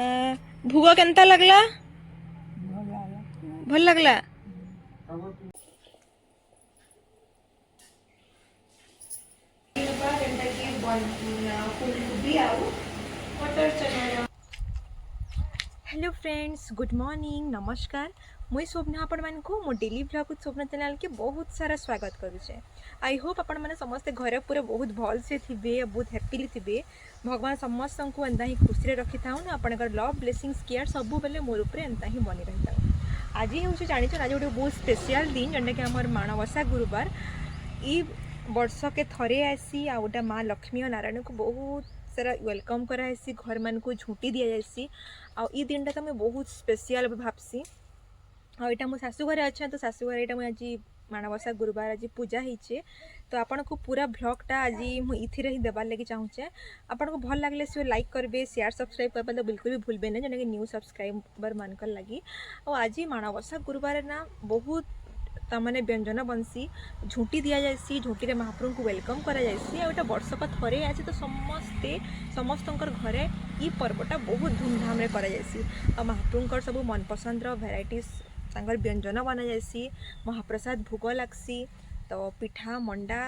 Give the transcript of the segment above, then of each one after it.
भूग केनता लगला भल लगला हेलो फ्रेंड्स गुड मॉर्निंग नमस्कार मुई स्वप्ना आपण मान को मो डेली ब्लॉग स्वप्न चैनल के बहुत सारा स्वागत करुचे। आई होप आपण मैंने समस्ते घरे पूरे बहुत भल से थे बहुत हैप्पीली थे। भगवान समस्त को एंता ही खुशी रखी था आपंकर लव ब्लेसिंग्स केयर सब बेले मोर उपर एंता ही बनी रही था। आज हूँ जानी आज गोटे बहुत स्पेशल दिन जोटा कि आम माणवसा गुरुवार ई वर्ष के थरे आसी आ गोटे माँ लक्ष्मी और नारायण को बहुत सारा वेलकम करासी घर मान को झुंटी दि जासी आई दिन टा तो मुझे बहुत स्पेशल भावसी आईटा मो शाशु घरे अच्छे तो शाशु घरे यहाँ आज माणवसा गुरुवार आज पूजा होचे तो आपन को पूरा ब्लॉगटा आज मुझे ही देवार लगे चाहूचे। आपन को भल लगे सो लाइक करेंगे शेयर सब्सक्राइब करबे तो बिल्कुल भी भूलबे ना जो कि न्यू सब्सक्राइबर मानकर लगी। और आज माणवसा गुरुवार ना बहुत तमाने व्यंजन बनसी झुंटी दि जासी झुंटी महाप्रभु को वेलकम करा जासी वर्षक थरे आसी तो समस्त घरे ये पर्वटा बहुत धूमधाम रे करा जासी। महाप्रभुंकर सब मनपसंद भेराइटीज तांकर व्यंजन बना जासी महाप्रसाद भोग लगसी तो पिठा मंडा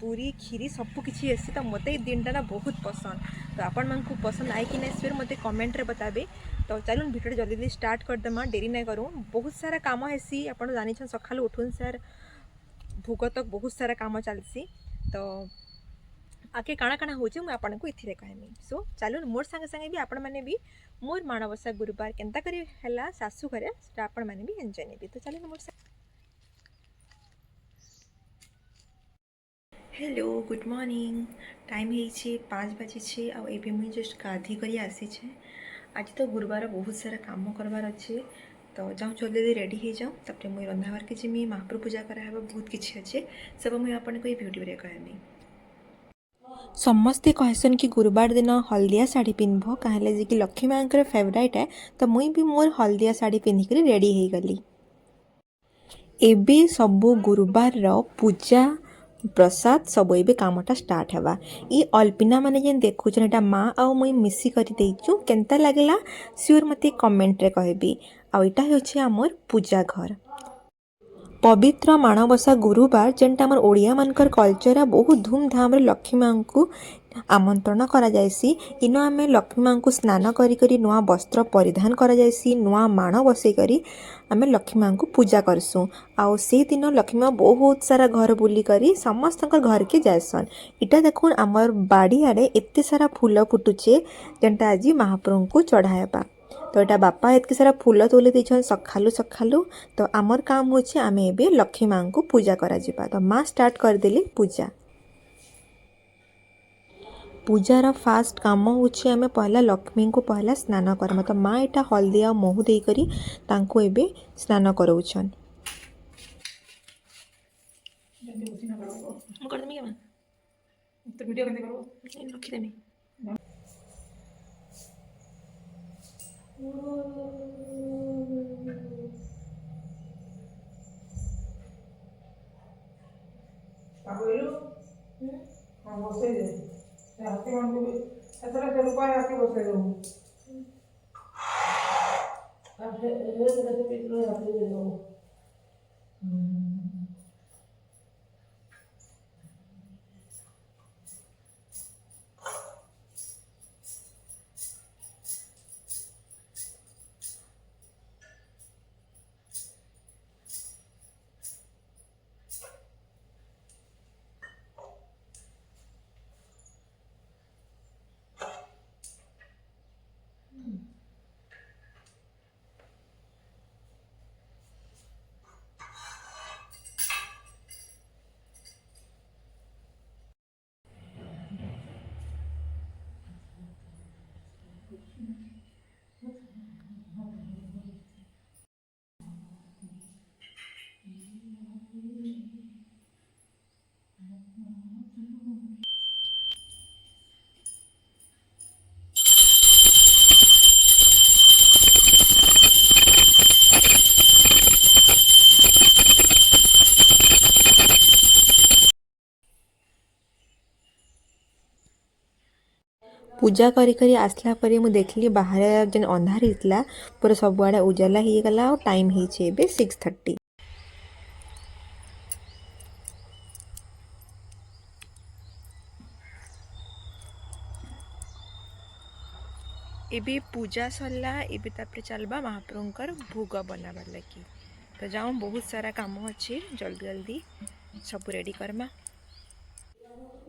पूरी खीरी सब किसी ऐसी तो मत दिन ना बहुत पसंद तो आपण मन को पसंद आए कि नहीं फिर मत कमेंट रे बताबे। तो चलून भिडियो जल्दी जल्दी स्टार्ट करदेमा डेरी नहीं करूँ बहुत सारा काम हेसी आप जानी सकालू उठून सार भोग तक बहुत सारा काम चलसी तो आगे काଣା काଣା हो आपन को इथिरे कहमी। सो चलून मोर संगे संगे भी आपण मैंने भी मोर माणवसा गुरुवार केनता करी हैला सासू घरे आपण मैंने भी एंजॉय नेबी। तो चलून मोर हेलो गुड मॉर्निंग टाइम है 5 बजे आबे मुझे जस्ट गाधी कर आसी आज तो गुरुवार बहुत सारा काम करवार अच्छे तो जाऊँ जल्दी जल्दी रेडी हो जाऊँ तब मुझे रंधाबार के जिमी महाप्रभु पूजा कराया बहुत किसी अच्छे सब मुझे आपको ये वीडियो कहमी। समस्ते कहसन कि गुरुवार दिन हल्दिया साड़ी पिंधब कहें कि लक्ष्मी माँ फेवरेट है तो मुई भी मोर हल्दिया साड़ी पिंधिक रेडी हो गली। एबे सबू गुरुवार पूजा प्रसाद सब ए कामटा स्टार्ट है ये अल्पिना माने जेन देखुछन एटा माँ आ मुई मिसी करी देइछु केनता लागला श्योर मते कमेंट रे कहबी। आ एटा होछि हमर पूजा घर पवित्र माणवसा गुरुवार जेनटा आमर ओडिया मानकर कल्चर बहुत धूमधाम रे लक्ष्मी माँ को आमंत्रण करा जायसी। इनो आमे लक्ष्मी माँ को स्नान करी करी नुआ वस्त्र परिधान करा जायसी नुआ माण बसई करी आमे लक्ष्मी माँ को पूजा करसु। आउ से दिन लक्ष्मी माँ बहुत सारा घर बुली करी समस्त घर के जायसन। इटा देखुन आमर बाड़ी आड़े एते सारा फूल फुटुचे जेनटा आज महाप्रभु को चढ़ाएबा तो यहाँ बापा एत सारा फूल तोली देछन सखालू सखालू तो आमर काम होचे आमे एबे लक्ष्मी माँ को पूजा करा जिबा। तो माँ स्टार्ट कर देली पूजा पूजार फास्ट काम होचे आमे पहला लक्ष्मी को पहला स्नान करमा तो माँ एटा हल्दी आ महू दे करी तांको एबे स्नान करौछन। मु कर देमी के मां तो वीडियो केने करो रखी देमी आगोइलो हां बसे दे हाथी मान को एतरा के रुपया हाथी बसे दो अब ये पिटलो हाथी दे दो। पूजा करी करी आसला परे मु देखली बाहर जेन अंधार हितला पूरा सबुआडे उजाला ही गला और टाइम ही छे बे 6:30। एबे पूजा सरला एबे तापर चलबा महाप्रभुंकर भोग बनाबार लगी। तो जाऊँ बहुत सारा काम अच्छे जल्दी जल्दी सब रेडी करमा।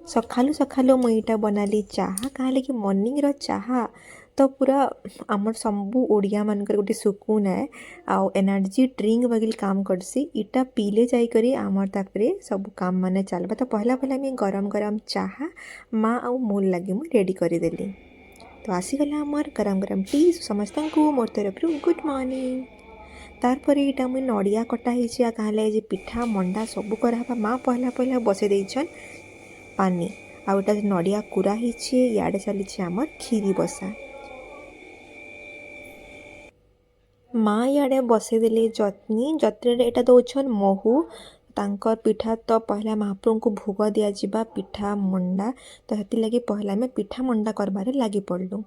सखालु सखालु मुई इटा बनाली चाहा कहले कि मॉर्निंग रो चाहा तो पूरा आमर सबू ओडिया मानकर गोटे सुकून है आउ एनर्जी ड्रिंक बगिल काम करसी इटा पीले जाई करी आमर ताकरे सब काम माने चलबा। तो पहला पहला मैं गरम गरम चाहा माँ आउ मोर लगे मुई रेडी करी देली। तो आसीगला आमर गरम गरम टी समस्त को मोर तरफ गुड मॉर्निंग। तारपर यहाँ मुझे नड़िया कटा ही कहले जे पिठा मंडा सब करावा माँ पहला पहला बसई देछन पानी आउ एटा नड़िया कुरा ही याडे चली आमर खीरी बसा। माँ याडे बसई देले जतनी जतनी एटा दौछन महू तांकर पिठा तो पहला महाप्रभु को भोग दिया जिबा पिठा मंडा तो हेति लगी पहला में पिठा मंडा करबारे लागी पड़लु।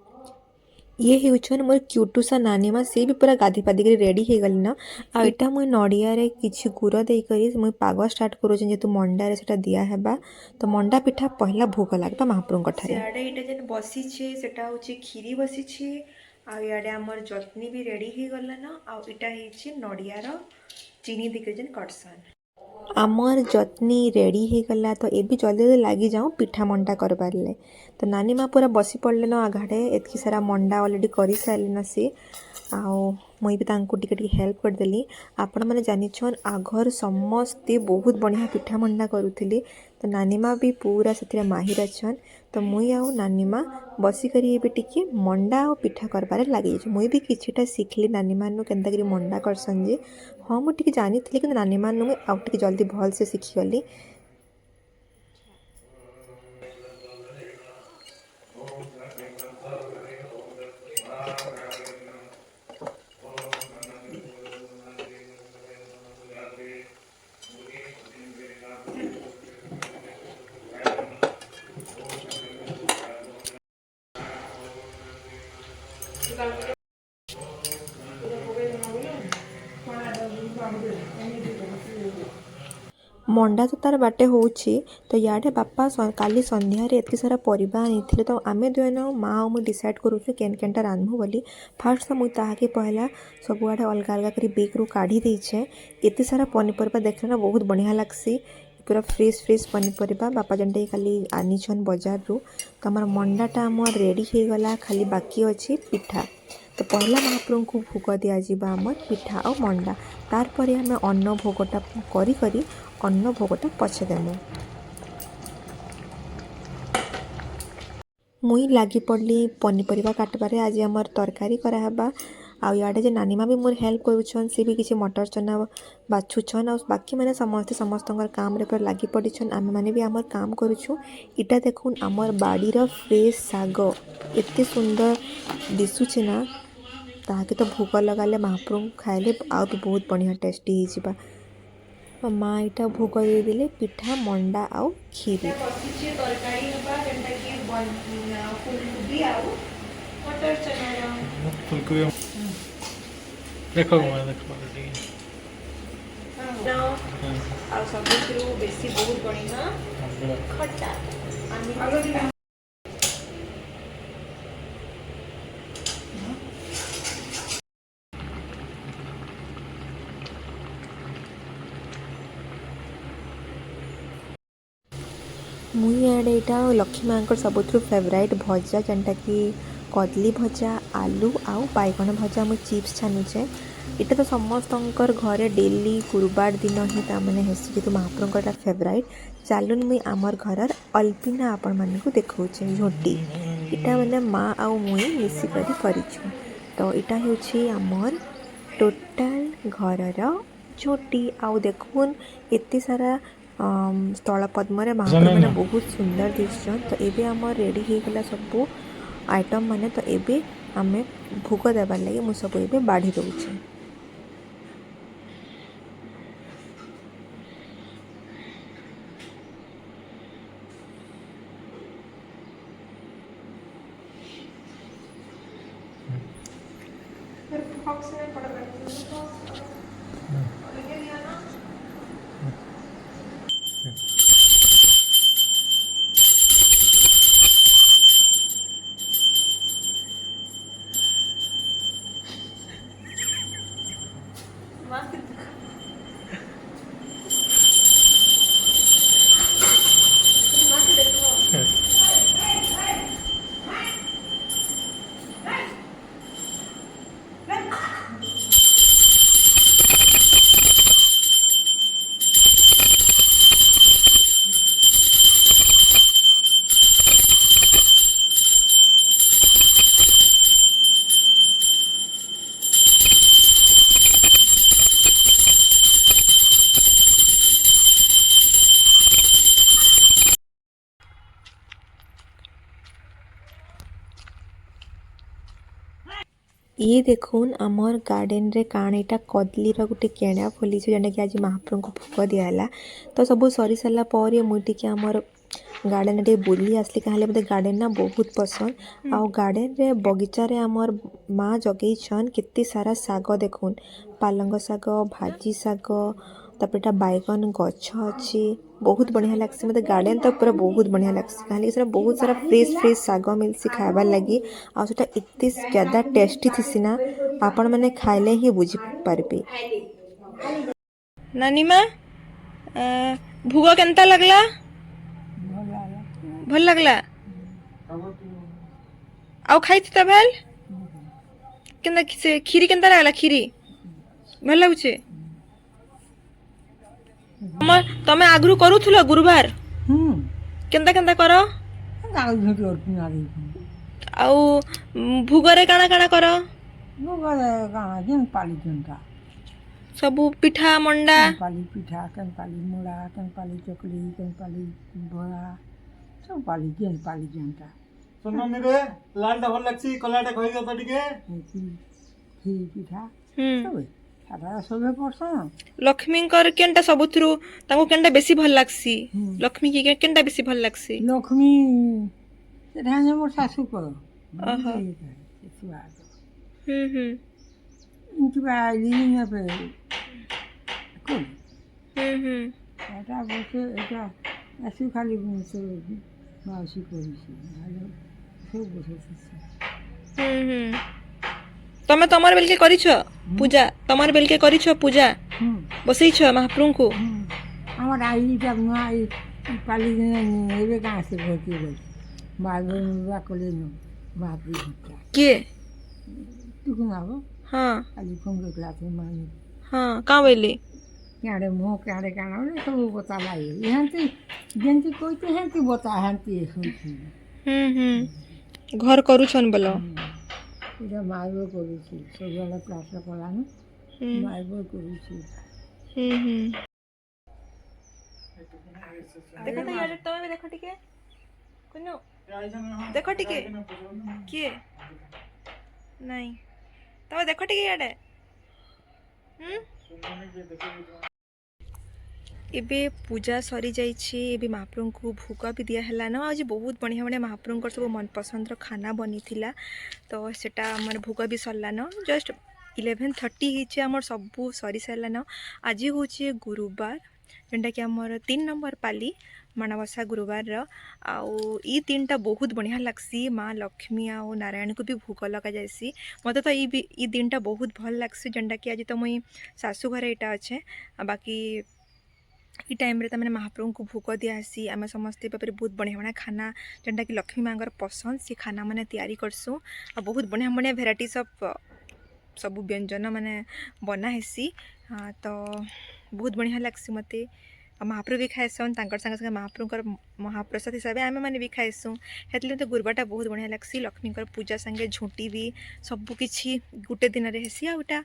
ये हेउछन मोर क्यूटुसा नानी माँ से भी पूरा गाधी पाधी कर रेडी हो गली ना आ इटा मुई नड़िया रे किछि गुड़ दे करी मुई पाग स्टार्ट करूछन जेतु मंडा रे सेटा दिया हेबा। तो मंडा पिठा पहला भोग लागबा महाप्रभु कठारे। सियाडे इटा जेन बसी छे सेटा होची खीरी बसी छे आ याडे हमर चटनी भी रेडी हो गला ना आ इटा हेछि नड़िया रो चीनी दिके जेन कटसन आमर जतनी रेडी हो गला। तो ये भी जल्दी जल्दी लगी जाऊँ पिठा मंडा करबार ले। तो नानी माँ पूरा बसी पड़ले ना आघाड़े एतकी सारा मंडा ऑलरेडी कर सारे ना सी आउ मुई भी तांको टिके टिके हेल्प करदेली। आपण मैंने जानिछन आघर समस्ते बहुत बढ़िया पिठा मंडा करुथिले। तो नानी माँ भी पूरा से माहिर अच्छन। तो मुई आउ नानी माँ बसिकरी एबे टिके मंडा और पिठा करबारे लगी मुई भी किछिटा शिखली नानी मानु केनता करी मंडा करसन जे हाँ मुझे टिके जानी थी कि नानी मानु मुई आउ टिके जल्दी भल से शिखिगली। मंडा तो तार बाटे होउछि। तो याडे बापा काली संध्या रे एतके सारा परिबा आनिथिले तो आमे दुएन माँ और मुई डिसाइड करूछु केन केनटा रांधमु बोली। फास्ट तो मुई ताहाके पहला सबुआडे अलगा अलगा करी बेग रु काढ़ी देइछे। एते सारा पनीपरिबा देखले ना बहुत बढ़िया लागसी पूरा फ्रेश फ्रेश पनीपरिबा बापा जंटे खाली आनिछन बाजार रु। तो हमर मंडाटा हमर रेडी हो गला खाली बाकी अछि पिठा। तो पहला महाप्रभु को भोग दिया जिबा हमर पिठा और मंडा तार परे हमें अन्न भोगटा करी करी अन्न भोगटा पछे देमु। मुई लागी पड़ली पनीपरिबा काटबारे आज हमर तरकारी कराहेबा आउ याडे जे नानी माँ भी मोर हेल्प करूछन से भी किछि मटर चना बाछुछन और बाकी मैंने समस्ते समस्तंकर काम रे पर लागी पड़िछन आमे माने भी हमर काम करूछु। इटा देखुन हमर बाड़ी रो फ्रेश साग एते सुंदर दिसुछे ना ताके तो भोग लगाले महाप्रभु खाइले आउ भी बहुत बढ़िया टेस्टी ही जिबा। माँ इटा भोग दे दिले पिठा मंडा आउ खीरी तरकारी फुलकोबी आउ मटर चना फुलकोबी देखो देखो आउ सबुठु बेसी बहुत बढ़िया खट्टा मुई आड़े यहाँ लक्ष्मी माँ सबुठ फेवरेट भजा जेनटा कि कदली भजा आलू आउ बैगन भजा मुई चिप्स छानुचे। इटा तो समस्तंकर घरे डेली गुरुवार दिन ही ताने हेसी जेतु महाप्रभुंकर फेवरेट। चलुन मुई आमर घरर अल्पिना आपण मानकु देखौचे झोटी इटा माने माँ आउ मुई मिसिकरी करिछु। तो इटा हेउछि आमर टोटाल घरर झोटी आउ देखुन एते सारा स्थल पद्म महाप्रभु मैंने बहुत सुंदर दिशन। तो एबे आमर रेडी हो गला सब आइटम माने। तो एबे आमे भोग देबार लगे मु सब एबे बाढ़ी दउछे। फॉक्स में पड़ गई और लेके दिया ना। मास्क दिखा। मास्क देखो। ये देखुन आमर गार्डन रे काणीटा कदली गोटे केणा फुली जेनटा कि आज महाप्रभु को भोग दिहला तो सब सरी सारा पर मुझे आमर गार्डन टे बुली आसली कहे मत गार्डन ना बहुत पसंद आउ गार्डन रे बगीचा रे आमर माँ जगेछन केते सारा साग देखुन पालंग साग भाजी साग तापर बैगन गछ अच्छी बहुत बढ़िया लगसी मत गार्डन तो पूरा बहुत बढ़िया लगसी कहे कि बहुत सारा फ्रेश फ्रेश साग मिलसी खाइबार लगी आ सेटा एते ज्यादा टेस्टी थी ना आपण मैंने खाइले ही बुझी पारबे। नानी माँ भूग केनता लगला भल लगला आउ खाई त भेल केनता से खीरी केनता लगला खीरी भल लागुचे तमे आगरू करूथुलो गुरुवार केनता केनता कर आउ भूगरे काना काना कर सबु पिठा मंडा पाली पिठा केन पाली मुड़ा केन पाली चकली केन पाली बड़ा सब पाली केन पाली जनता सुननी रे लालटा भल लागसी कलाटा कहि दो तो टिके खीर पिठा सब सारा सबे परसन लक्ष्मी कर केनटा सबुथरु ताको केनटा बेसी भल लागसी लक्ष्मी की केनटा बेसी भल लागसी लक्ष्मी सेठा जे मोर सासू को आहा इनकी बाली ना पे कोन এটা বসে এটা আসি খালি বসে মাসি করিছি ভালো সব বসেছি तमे तमर बेलके करिछ पूजा तमर बेलके करिछ पूजा बसैछ महाप्रभु को আমার আইটা নয় পালি নেবে গাছে ভর্তি করে বাবা কোলে নো বাপরি के তুই নাও हां আলি ফোন ক্লাসে মানে हां का बेले क्याड़े मुँह क्याड़े काना सब बता लाई यहाँ जेंती कोई तो हैं बता हैं सुनती घर करूछन बोलो এটা মাইবো করেছি সকালে ক্লাসে পড়ানো মাইবো করেছি देखो तो यार तमे देखो टिके कुनो देखो टिके किए नहीं तमे देखो टिके याडे एबे पूजा सरी जाइए एबे महाप्रभु को भोग भी दिया है ना आज बहुत बढ़िया बढ़िया महाप्रभु सब मन पसंद खाना बनी थिला तो सेटा आमर भोग भी सरला न जस्ट 11:30 आमर सबू सरी सारा न आज हूँ गुरुवार जेनटा कि आमर 3 नंबर पाली माणवसा गुरुवार आउ ई दिनटा बहुत बढ़िया लगसी माँ लक्ष्मी आउ नारायण को भी भोग लगा जासी मत तो ई दिनटा बहुत भल लगसी जेनटा कि आज तो मुई सासू घर यहाँ अच्छे बाकी ई टाइम रे तमने महाप्रभु को भोग दियासी आम समस्ते बहुत बढ़िया बढ़िया खाना जेनटा कि लक्ष्मी माँ पसंद से खाना मैंने तैयारी करसुँ आ बहुत बढ़िया बढ़िया भेराइटीज ऑफ सब व्यंजन मैंने बना हेसी तो बहुत बढ़िया लगसी मते महाप्रभु भी खाएसन तांकर संगे संगे महाप्रभुकर महाप्रसाद हिसाब से आम मैंने भी खाएसुँ हेतले तो गुरुवारटा बहुत बढ़िया लगसी लक्ष्मी पूजा संगे झुंटी भी सबकि गोटे दिन में हेसी आउटा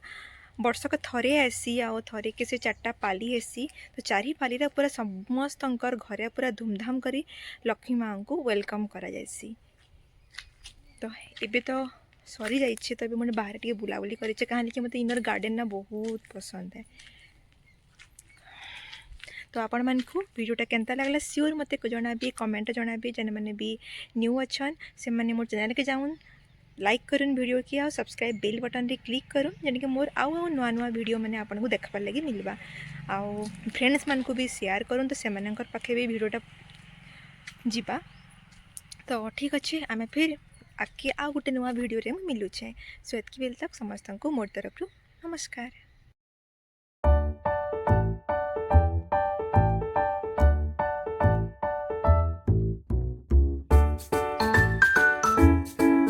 वर्षक थरे आसी आउ थरे के से 4टा पाली हेसी तो 4 पाली पूरा समस्त घरे पूरा धूमधाम करी लक्ष्मी माँ को वेलकम करा जायसी तो एबे तो सरी जाइए तो मैंने बाहर टे बुलाबुली करे कहीं कि मतलब इनर गार्डन ना बहुत पसंद है तो आपण मानकु वीडियोटा केनता लागला श्योर मते को जणाबी कमेंट जणाबी जने माने भी न्यू अच्छन से माने मोर चैनल के जाउन लाइक करूँ वीडियो की आ सब्सक्राइब बेल बटन रे क्लिक करूँ जेनकि मोर आउ नुआ नुआ वीडियो मैंने आपको देखबार लगी मिलवा आउ फ्रेंड्स मान को भी शेयर करूँ तो से पाखे भी वीडियोटा जीवा तो ठीक अच्छे आम फिर आगे आउ गोटे नुआ वीडियो रे मिलूचे सो एतकी बेल तक समस्त को मोर तरफ नमस्कार।